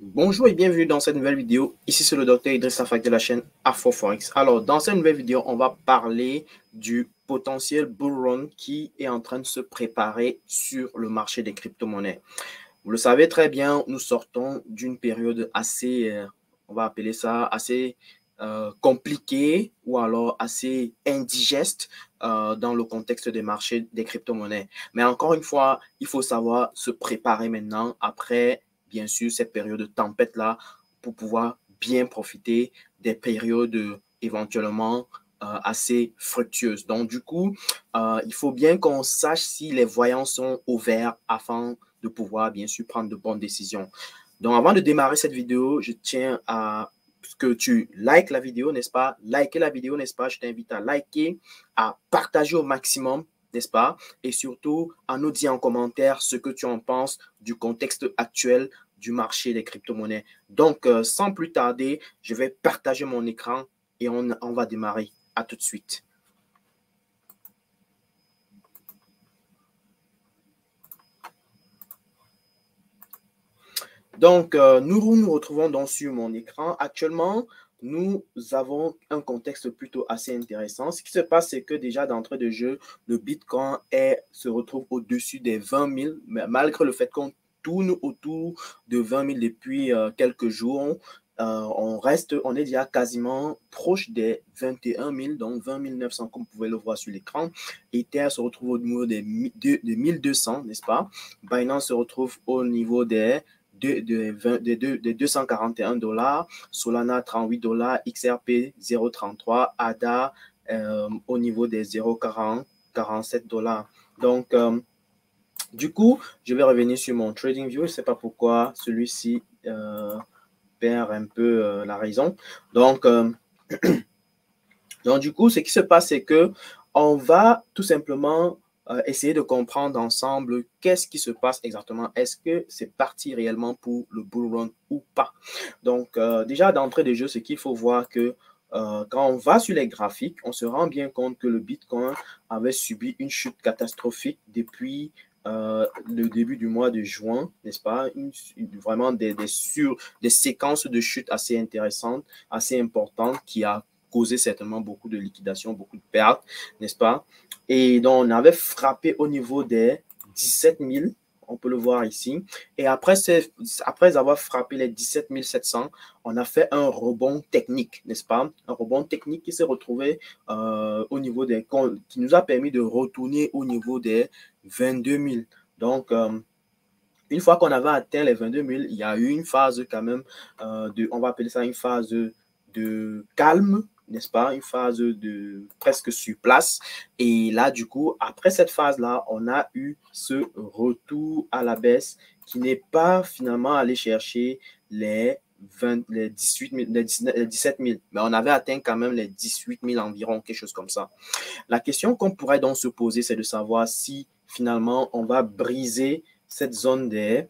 Bonjour et bienvenue dans cette nouvelle vidéo. Ici, c'est le docteur Idriss Afak de la chaîne Afro-Forex. Alors, dans cette nouvelle vidéo, on va parler du potentiel bull run qui est en train de se préparer sur le marché des crypto-monnaies. Vous le savez très bien, nous sortons d'une période assez, on va appeler ça assez compliquée ou alors assez indigeste dans le contexte des marchés des crypto-monnaies. Mais encore une fois, il faut savoir se préparer maintenant après bien sûr, cette période de tempête-là pour pouvoir bien profiter des périodes éventuellement assez fructueuses. Donc, du coup, il faut bien qu'on sache si les voyants sont au vert afin de pouvoir, bien sûr, prendre de bonnes décisions. Donc, avant de démarrer cette vidéo, je tiens à que tu likes la vidéo, n'est-ce pas? Liker la vidéo, n'est-ce pas? Je t'invite à liker, à partager au maximum, n'est-ce pas? Et surtout, à nous dire en commentaire ce que tu en penses du contexte actuel du marché des crypto-monnaies. Donc, sans plus tarder, je vais partager mon écran et on va démarrer. À tout de suite. Donc, nous retrouvons donc sur mon écran. Actuellement, nous avons un contexte plutôt assez intéressant. Ce qui se passe, c'est que déjà d'entrée de jeu, le Bitcoin se retrouve au-dessus des 20 000, malgré le fait qu'on tourne autour de 20 000 depuis quelques jours. On est déjà quasiment proche des 21 000, donc 20 900, comme vous pouvez le voir sur l'écran. Ether se retrouve au niveau des 1200, n'est-ce pas? Binance se retrouve au niveau des de 241 $, Solana 38 $, XRP 0,33, ADA au niveau des 0,40, 47 $. Donc, du coup, je vais revenir sur mon TradingView. Je ne sais pas pourquoi celui-ci perd un peu la raison. Donc, du coup, ce qui se passe, c'est que on va tout simplement essayer de comprendre ensemble qu'est-ce qui se passe exactement. Est-ce que c'est parti réellement pour le bull run ou pas? Donc, déjà d'entrée de jeu, ce qu'il faut voir que quand on va sur les graphiques, on se rend bien compte que le Bitcoin avait subi une chute catastrophique depuis le début du mois de juin, n'est-ce pas? Vraiment des séquences de chute assez intéressantes, assez importantes qui a causé certainement beaucoup de liquidations, beaucoup de pertes, n'est-ce pas? Et donc, on avait frappé au niveau des 17 000, on peut le voir ici. Et après avoir frappé les 17 700, on a fait un rebond technique, n'est-ce pas? Un rebond technique qui s'est retrouvé au niveau qui nous a permis de retourner au niveau des 22 000. Donc, une fois qu'on avait atteint les 22 000, il y a eu une phase quand même, on va appeler ça une phase de calme, n'est-ce pas? Une phase de presque sur place. Et là, du coup, après cette phase-là, on a eu ce retour à la baisse qui n'est pas finalement allé chercher les 18 000, les 17 000. Mais on avait atteint quand même les 18 000 environ, quelque chose comme ça. La question qu'on pourrait donc se poser, c'est de savoir si finalement on va briser cette zone des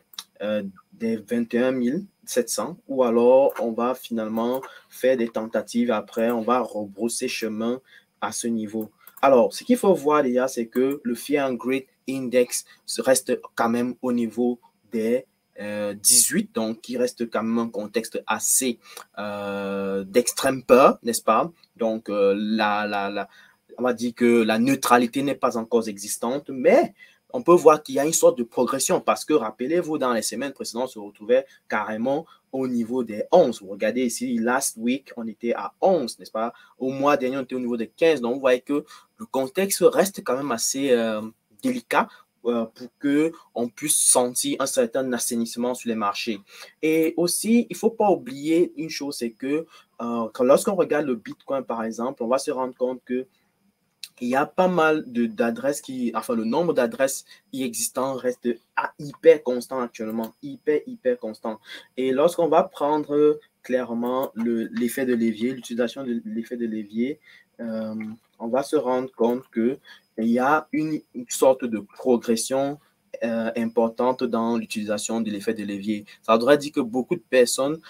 21 700 ou alors on va finalement faire des tentatives après, on va rebrousser chemin à ce niveau. Alors, ce qu'il faut voir déjà, c'est que le Fear and Greed Index reste quand même au niveau des 18, donc qui reste quand même un contexte assez d'extrême peur, n'est-ce pas? Donc, on va dire que la neutralité n'est pas encore existante, mais on peut voir qu'il y a une sorte de progression parce que, rappelez-vous, dans les semaines précédentes, on se retrouvait carrément au niveau des 11. Vous regardez ici, last week, on était à 11, n'est-ce pas? Au mois dernier, on était au niveau de 15. Donc, vous voyez que le contexte reste quand même assez délicat pour qu'on puisse sentir un certain assainissement sur les marchés. Et aussi, il ne faut pas oublier une chose, c'est que lorsqu'on regarde le Bitcoin, par exemple, on va se rendre compte que il y a pas mal d'adresses enfin, le nombre d'adresses existantes reste hyper constant actuellement, hyper constant. Et lorsqu'on va prendre clairement l'effet de levier, l'utilisation de l'effet de levier, on va se rendre compte qu'il y a une sorte de progression importante dans l'utilisation de l'effet de levier. Ça voudrait dire que beaucoup de personnes,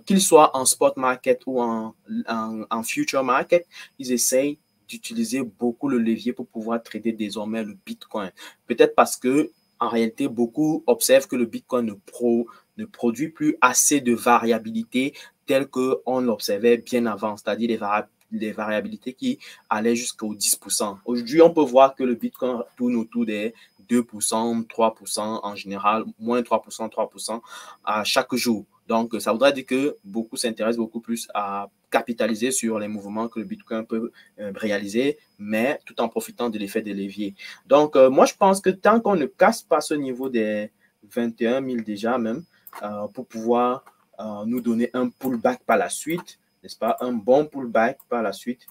qu'ils soient en spot market ou en future market, ils essayent d'utiliser beaucoup le levier pour pouvoir trader désormais le Bitcoin. Peut-être parce que en réalité, beaucoup observent que le Bitcoin ne produit plus assez de variabilité telle qu'on l'observait bien avant, c'est-à-dire des variabilités qui allaient jusqu'au 10%. Aujourd'hui, on peut voir que le Bitcoin tourne autour des 2%, 3% en général, moins 3%, 3% à chaque jour. Donc, ça voudrait dire que beaucoup s'intéressent beaucoup plus à capitaliser sur les mouvements que le Bitcoin peut réaliser, mais tout en profitant de l'effet des leviers. Donc, moi, je pense que tant qu'on ne casse pas ce niveau des 21 000 déjà même, pour pouvoir nous donner un pullback par la suite, n'est-ce pas, un bon pullback par la suite,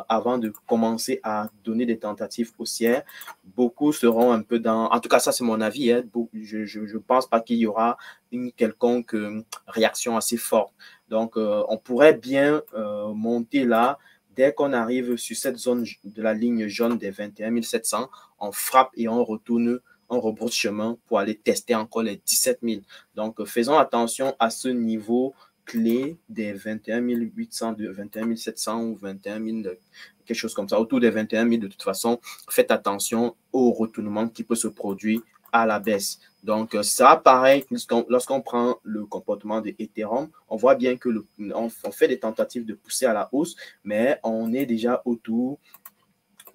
avant de commencer à donner des tentatives haussières. Beaucoup seront un peu dans... En tout cas, ça, c'est mon avis. Hein. Je ne pense pas qu'il y aura une quelconque réaction assez forte. Donc, on pourrait bien monter là. Dès qu'on arrive sur cette zone de la ligne jaune des 21 700, on frappe et on retourne, on rebrousse chemin pour aller tester encore les 17 000. Donc, faisons attention à ce niveau clé des 21 800, 21 700 ou 21 000, quelque chose comme ça, autour des 21 000 de toute façon. Faites attention au retournement qui peut se produire à la baisse. Donc, ça, pareil, lorsqu'on prend le comportement de Ethereum, on voit bien que on fait des tentatives de pousser à la hausse, mais on est déjà autour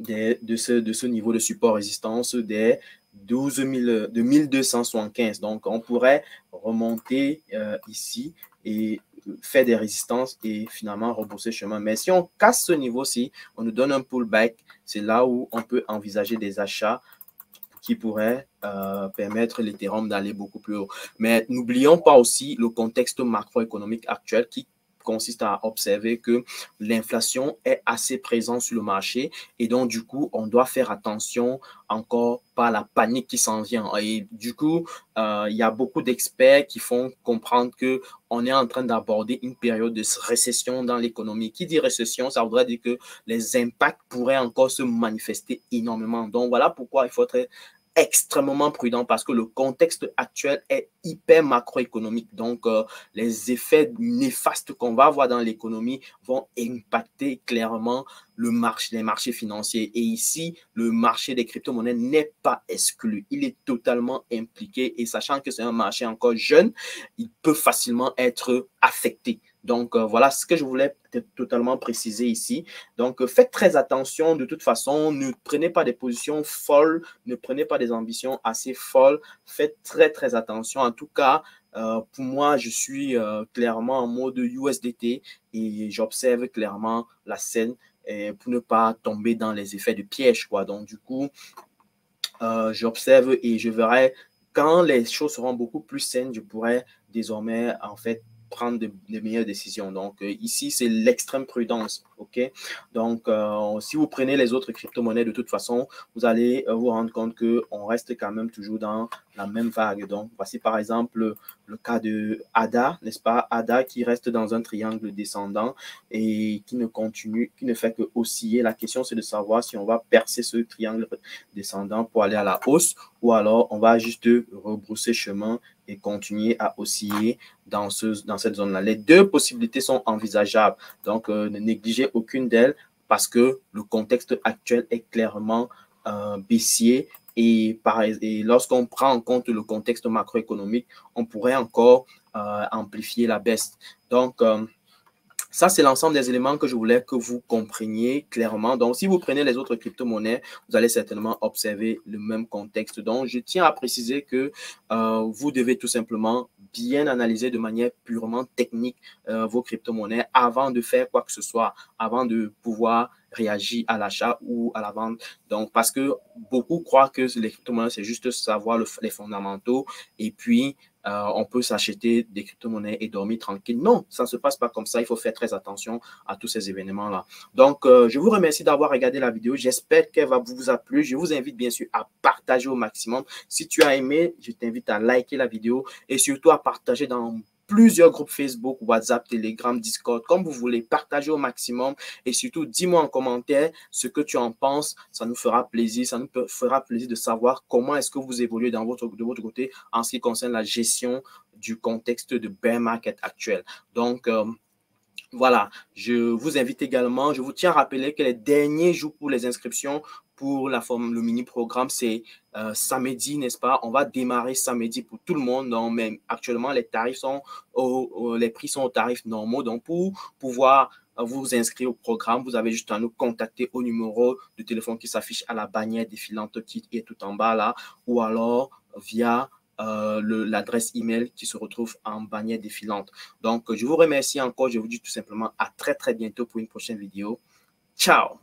de ce niveau de support résistance des 12 000, de 1275. Donc, on pourrait remonter ici et faire des résistances et finalement rebourser chemin. Mais si on casse ce niveau-ci, on nous donne un pullback, c'est là où on peut envisager des achats qui pourrait permettre l'Ethereum d'aller beaucoup plus haut. Mais n'oublions pas aussi le contexte macroéconomique actuel qui consiste à observer que l'inflation est assez présente sur le marché et donc du coup on doit faire attention encore par la panique qui s'en vient et du coup il y a beaucoup d'experts qui font comprendre que on est en train d'aborder une période de récession dans l'économie. Qui dit récession, ça voudrait dire que les impacts pourraient encore se manifester énormément. Donc voilà pourquoi il faut être extrêmement prudent parce que le contexte actuel est hyper macroéconomique. Donc, les effets néfastes qu'on va avoir dans l'économie vont impacter clairement les marchés financiers. Et ici, le marché des crypto-monnaies n'est pas exclu. Il est totalement impliqué et sachant que c'est un marché encore jeune, il peut facilement être affecté. Donc, voilà ce que je voulais totalement préciser ici. Donc, faites très attention de toute façon. Ne prenez pas des positions folles. Ne prenez pas des ambitions assez folles. Faites très, très attention. En tout cas, pour moi, je suis clairement en mode USDT et j'observe clairement la scène pour ne pas tomber dans les effets de piège, quoi. Donc, du coup, j'observe et je verrai quand les choses seront beaucoup plus saines, je pourrai désormais, en fait, prendre de meilleures décisions. Donc, ici, c'est l'extrême prudence. OK? Donc, si vous prenez les autres crypto-monnaies, de toute façon, vous allez vous rendre compte qu'on reste quand même toujours dans la même vague. Donc, voici par exemple le cas de ADA, n'est-ce pas? ADA qui reste dans un triangle descendant et qui ne continue, qui ne fait que osciller. La question, c'est de savoir si on va percer ce triangle descendant pour aller à la hausse ou alors on va juste rebrousser chemin et continuer à osciller dans cette zone-là. Les deux possibilités sont envisageables. Donc, ne négligez aucune d'elles parce que le contexte actuel est clairement baissier et lorsqu'on prend en compte le contexte macroéconomique, on pourrait encore amplifier la baisse. Donc, ça, c'est l'ensemble des éléments que je voulais que vous compreniez clairement. Donc, si vous prenez les autres crypto-monnaies, vous allez certainement observer le même contexte. Donc, je tiens à préciser que vous devez tout simplement bien analyser de manière purement technique vos crypto-monnaies avant de faire quoi que ce soit, avant de pouvoir réagir à l'achat ou à la vente. Donc, parce que beaucoup croient que les crypto-monnaies, c'est juste savoir les fondamentaux et puis on peut s'acheter des crypto-monnaies et dormir tranquille. Non, ça ne se passe pas comme ça. Il faut faire très attention à tous ces événements-là. Donc, je vous remercie d'avoir regardé la vidéo. J'espère qu'elle va vous a plu. Je vous invite bien sûr à partager au maximum. Si tu as aimé, je t'invite à liker la vidéo et surtout à partager dans plusieurs groupes Facebook, WhatsApp, Telegram, Discord, comme vous voulez, partagez au maximum et surtout dis-moi en commentaire ce que tu en penses. Ça nous fera plaisir, ça nous fera plaisir de savoir comment est-ce que vous évoluez de votre côté en ce qui concerne la gestion du contexte de bear market actuel. Donc, voilà, je vous invite également, je vous tiens à rappeler que les derniers jours pour les inscriptions pour le mini-programme, c'est samedi, n'est-ce pas? On va démarrer samedi pour tout le monde. Donc, même actuellement, les tarifs sont les prix sont aux tarifs normaux. Donc, pour pouvoir vous inscrire au programme, vous avez juste à nous contacter au numéro de téléphone qui s'affiche à la bannière défilante qui est tout en bas là, ou alors via l'adresse email qui se retrouve en bannière défilante. Donc, je vous remercie encore. Je vous dis tout simplement à très, très bientôt pour une prochaine vidéo. Ciao!